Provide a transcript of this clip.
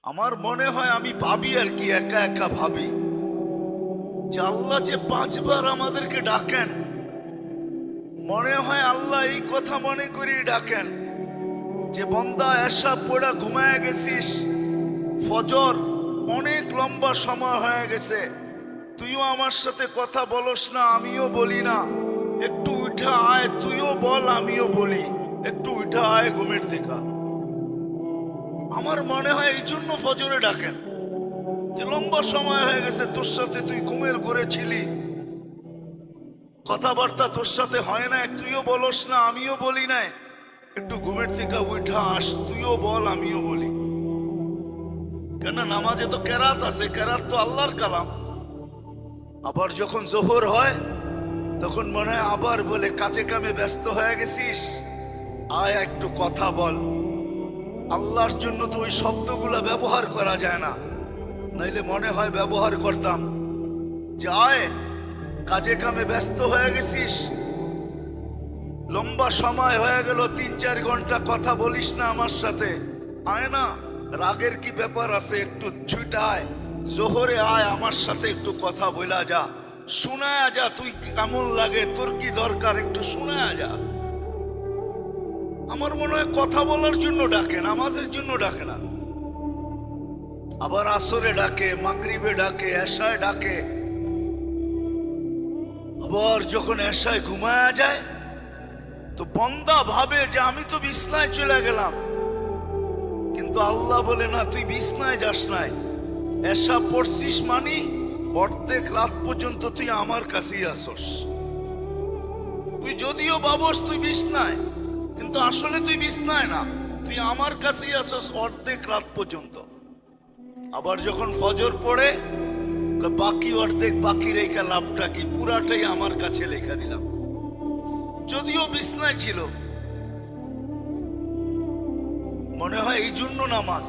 আমার মনে হয় আমি ভাবি আর কি, একা একা ভাবি যে আল্লাহ যে 5 বার আমাদেরকে ডাকেন, মনে হয় আল্লাহ এই কথা মনে করেই ডাকেন যে বন্দা এসা পড়া ঘুমায় গেছিস, ফজর অনেক লম্বা সময় হয়ে গেছে, তুইও আমার সাথে কথা বলস না, আমিও বলি না, একটু উঠা আয়, তুইও বল আমিও বলি, একটু উঠা আয় ঘুমের থেকে। আমার মনে হয় এই জন্য ফজরে ডাকেন যে লম্বা সময় হয়ে গেছে, তোর সাথে তুই ঘুমের ঘরে ছিলি, কথাবার্তা তোর সাথে হয় না, তুইও বলস না আমিও বলি না, একটু ঘুমের থেকে উঠা আস, তুইও বল আমিও বলি। কেন নামাজে তো কেরাত আছে, কেরাত তো আল্লাহর কালাম। আবার যখন জোহর হয় তখন মনে হয় আবার বলে কাজে কামে ব্যস্ত হয়ে গেছিস, আয় একটু কথা বল। আল্লাহর জন্য তো ওই শব্দগুলা ব্যবহার করা যায় না, নাইলে মনে হয় ব্যবহার করতাম যে আয় কাজে কামে ব্যস্ত হয়ে গেছিস, লম্বা সময় হয়ে গেল, 3-4 ঘন্টা কথা বলিস না আমার সাথে, আয় না, রাগের কি ব্যাপার আছে, একটু ছুটায় জোহরে আয়, আমার সাথে একটু কথা বলা যা, শোনায় যা, তুই কেমন লাগে, তোর কি দরকার, একটু শোনায় যা। আমার মনে হয় কথা বলার জন্য ডাকে, নামাজের জন্য ডাকে না। আবার আসরে ডাকে, মাগরিবে ডাকে, এশায় ডাকে। আবার যখন এশায় ঘুমায়া যায় তো বন্দা ভাবে যে আমি তো বিছনায় চলে গেলাম, কিন্তু আল্লাহ বলে না, তুই বিছনায় যাস নাই, এশা পড়ছিস মানে অর্ধেক রাত পর্যন্ত তুই আমার কাছেই আসস। তুই যদিও ভাবস তুই বিছনায়, কিন্তু আসলে তুই বিছনায় না, তুই আমার কাছেই আসস অর্ধেক রাত পর্যন্ত। আবার যখন ফজর পড়ে বাকি অর্ধেক বাকি রেখা লাভটা কি, পুরাটাই আমার কাছে লেখা দিলাম, যদিও বিছনায় ছিল। মনে হয় এই জন্য নামাজ।